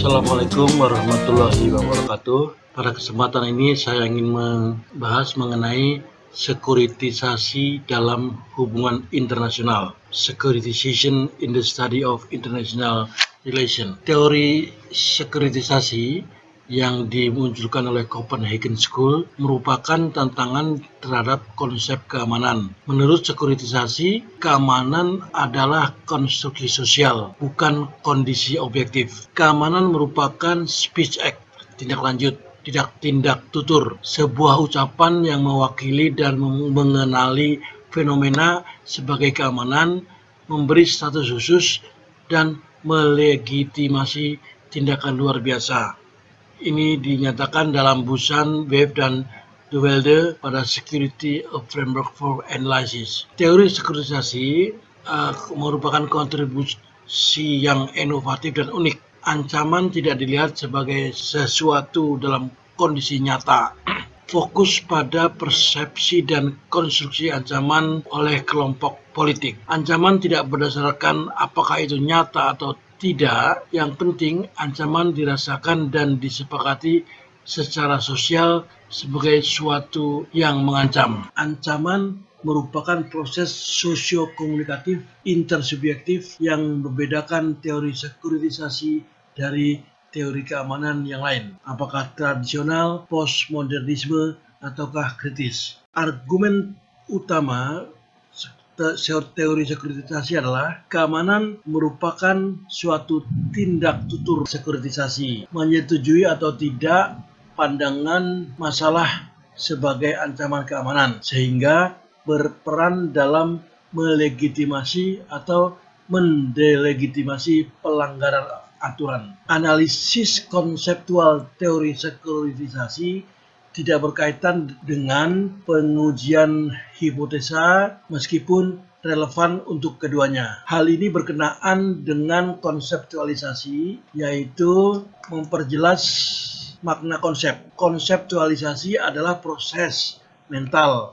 Assalamualaikum warahmatullahi wabarakatuh. Pada kesempatan ini saya ingin membahas mengenai sekuritisasi dalam hubungan internasional. Securitization in the study of international relation. Teori sekuritisasi yang dimunculkan oleh Copenhagen School merupakan tantangan terhadap konsep keamanan. Menurut sekuritisasi, keamanan adalah konstruksi sosial, bukan kondisi objektif. Keamanan merupakan speech act, tindak lanjut, tindak tutur, sebuah ucapan yang mewakili dan mengenali fenomena sebagai keamanan, memberi status khusus, dan melegitimasi tindakan luar biasa. Ini dinyatakan dalam Busan, Webb, dan De Velde pada Security Framework for Analysis. Teori sekuritisasi merupakan kontribusi yang inovatif dan unik. Ancaman tidak dilihat sebagai sesuatu dalam kondisi nyata. Fokus pada persepsi dan konstruksi ancaman oleh kelompok politik. Ancaman tidak berdasarkan apakah itu nyata atau tidak, yang penting ancaman dirasakan dan disepakati secara sosial sebagai suatu yang mengancam. Ancaman merupakan proses sosio-komunikatif intersubjektif yang membedakan teori sekuritisasi dari teori keamanan yang lain. Apakah tradisional, postmodernisme, ataukah kritis? Argumen utama teori sekuritisasi adalah keamanan merupakan suatu tindak tutur sekuritisasi, menyetujui atau tidak pandangan masalah sebagai ancaman keamanan, sehingga berperan dalam melegitimasi atau mendelegitimasi pelanggaran aturan. Analisis konseptual teori sekuritisasi tidak berkaitan dengan pengujian hipotesa meskipun relevan untuk keduanya. Hal ini berkenaan dengan konseptualisasi, yaitu memperjelas makna konsep. Konseptualisasi adalah proses mental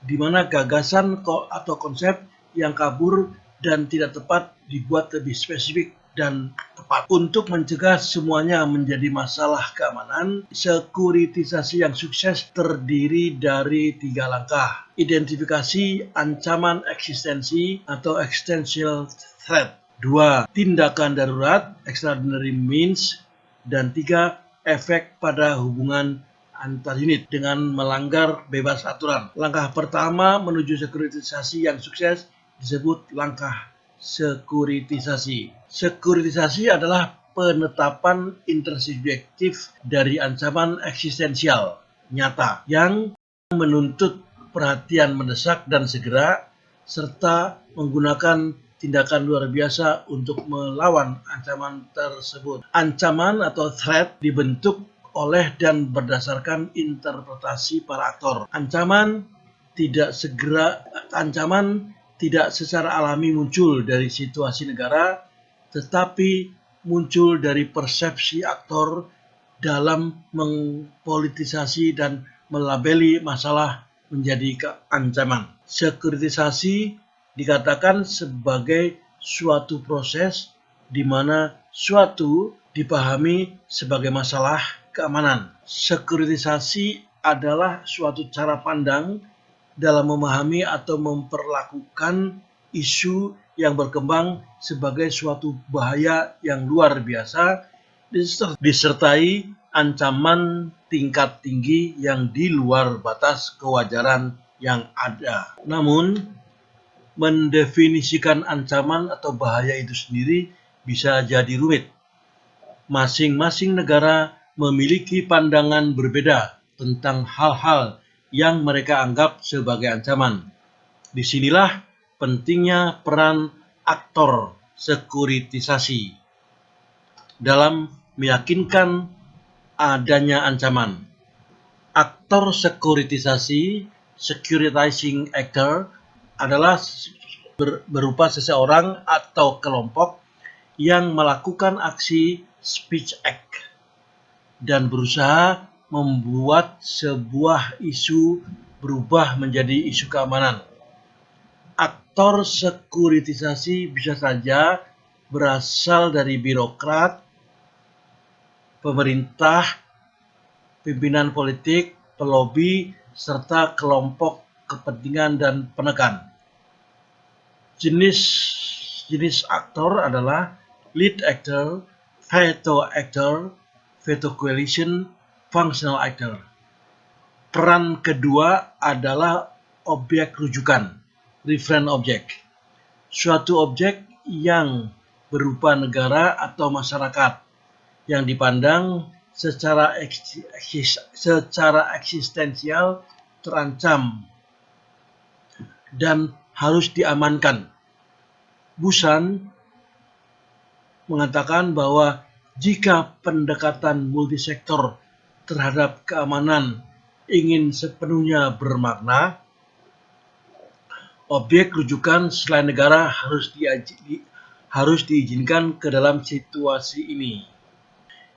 di mana gagasan atau konsep yang kabur dan tidak tepat dibuat lebih spesifik dan tepat. Untuk mencegah semuanya menjadi masalah keamanan, sekuritisasi yang sukses terdiri dari 3 langkah. Identifikasi ancaman eksistensi atau existential threat. 2. Tindakan darurat, extraordinary means. Dan 3. Efek pada hubungan antar unit dengan melanggar bebas aturan. Langkah pertama menuju sekuritisasi yang sukses disebut langkah sekuritisasi. Sekuritisasi adalah penetapan intersubjektif dari ancaman eksistensial nyata yang menuntut perhatian mendesak dan segera, serta menggunakan tindakan luar biasa untuk melawan ancaman tersebut. Ancaman atau threat dibentuk oleh dan berdasarkan interpretasi para aktor. Ancaman tidak secara alami muncul dari situasi negara, tetapi muncul dari persepsi aktor dalam mengpolitisasi dan melabeli masalah menjadi ancaman. Sekuritisasi dikatakan sebagai suatu proses di mana suatu dipahami sebagai masalah keamanan. Sekuritisasi adalah suatu cara pandang dalam memahami atau memperlakukan isu yang berkembang sebagai suatu bahaya yang luar biasa, disertai ancaman tingkat tinggi yang di luar batas kewajaran yang ada. Namun, mendefinisikan ancaman atau bahaya itu sendiri bisa jadi rumit. Masing-masing negara memiliki pandangan berbeda tentang hal-hal yang mereka anggap sebagai ancaman. Disinilah pentingnya peran aktor sekuritisasi dalam meyakinkan adanya ancaman. Aktor sekuritisasi, securitizing actor, adalah berupa seseorang atau kelompok yang melakukan aksi speech act dan berusaha membuat sebuah isu berubah menjadi isu keamanan. Aktor sekuritisasi bisa saja berasal dari birokrat, pemerintah, pimpinan politik, pelobi, serta kelompok kepentingan dan penekan. Jenis aktor adalah lead actor, veto coalition, functional actor. Peran kedua adalah objek rujukan, reference object. Suatu objek yang berupa negara atau masyarakat yang dipandang secara eksistensial terancam dan harus diamankan. Busan mengatakan bahwa jika pendekatan multisektor terhadap keamanan ingin sepenuhnya bermakna, objek rujukan selain negara harus diizinkan ke dalam situasi ini.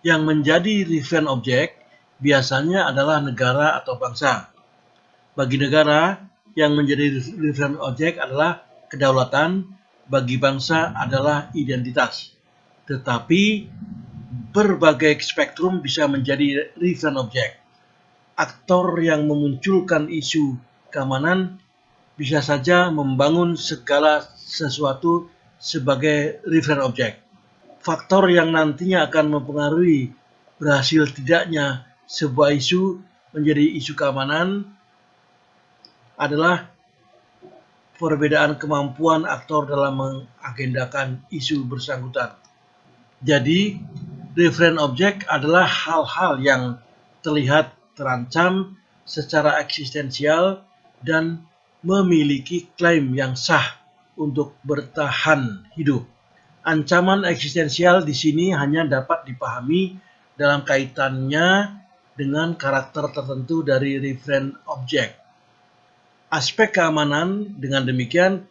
Yang menjadi reference object biasanya adalah negara atau bangsa. Bagi negara, yang menjadi reference object adalah kedaulatan, bagi bangsa adalah identitas. Tetapi berbagai spektrum bisa menjadi reference object. Aktor yang memunculkan isu keamanan bisa saja membangun segala sesuatu sebagai reference object. Faktor yang nantinya akan mempengaruhi berhasil tidaknya sebuah isu menjadi isu keamanan adalah perbedaan kemampuan aktor dalam mengagendakan isu bersangkutan. Jadi, reference object adalah hal-hal yang terlihat terancam secara eksistensial dan memiliki klaim yang sah untuk bertahan hidup. Ancaman eksistensial di sini hanya dapat dipahami dalam kaitannya dengan karakter tertentu dari reference object. Aspek keamanan dengan demikian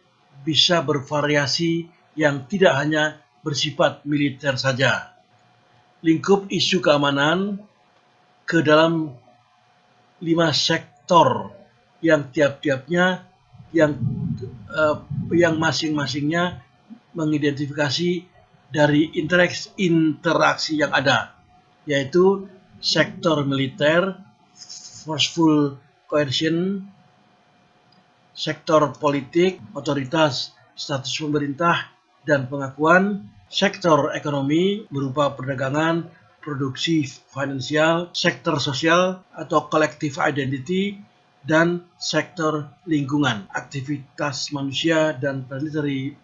bisa bervariasi yang tidak hanya bersifat militer saja. Lingkup isu keamanan ke dalam 5 sektor yang tiap-tiapnya yang masing-masingnya mengidentifikasi dari interaksi yang ada, yaitu sektor militer, forceful coercion, sektor politik, otoritas, status pemerintah, dan pengakuan, sektor ekonomi berupa perdagangan, produksi finansial, sektor sosial atau collective identity, dan sektor lingkungan, aktivitas manusia dan planetary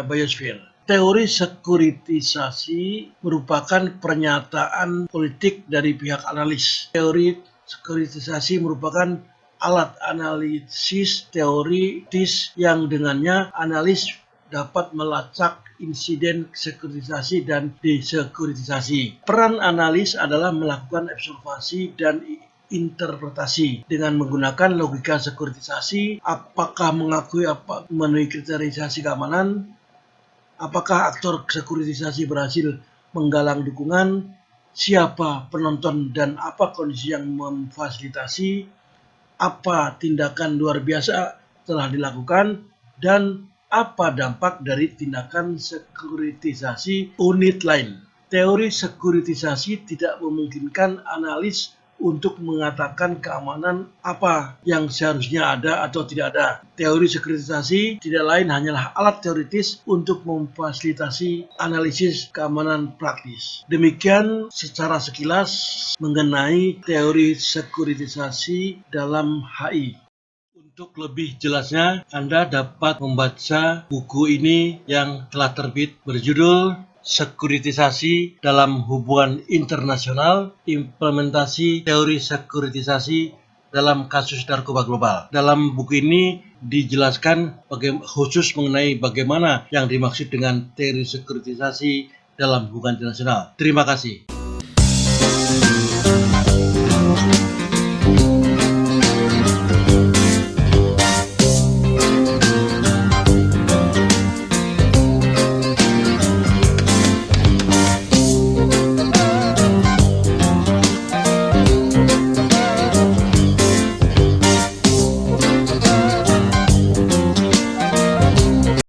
biosphere. Teori sekuritisasi merupakan pernyataan politik dari pihak analis. Teori sekuritisasi merupakan alat analisis teoritis yang dengannya analis dapat melacak insiden sekuritisasi dan desekuritisasi. Peran analis adalah melakukan observasi dan interpretasi dengan menggunakan logika sekuritisasi, apakah memenuhi kriterisasi keamanan, apakah aktor sekuritisasi berhasil menggalang dukungan, siapa penonton dan apa kondisi yang memfasilitasi, apa tindakan luar biasa telah dilakukan, dan apa dampak dari tindakan sekuritisasi unit lain. Teori sekuritisasi tidak memungkinkan analis untuk mengatakan keamanan apa yang seharusnya ada atau tidak ada. Teori sekuritisasi tidak lain hanyalah alat teoritis untuk memfasilitasi analisis keamanan praktis. Demikian secara sekilas mengenai teori sekuritisasi dalam HI. Untuk lebih jelasnya, Anda dapat membaca buku ini yang telah terbit berjudul Sekuritisasi dalam Hubungan Internasional, Implementasi Teori Sekuritisasi dalam Kasus Narkoba Global. Dalam buku ini dijelaskan khusus mengenai bagaimana yang dimaksud dengan teori sekuritisasi dalam hubungan internasional. Terima kasih.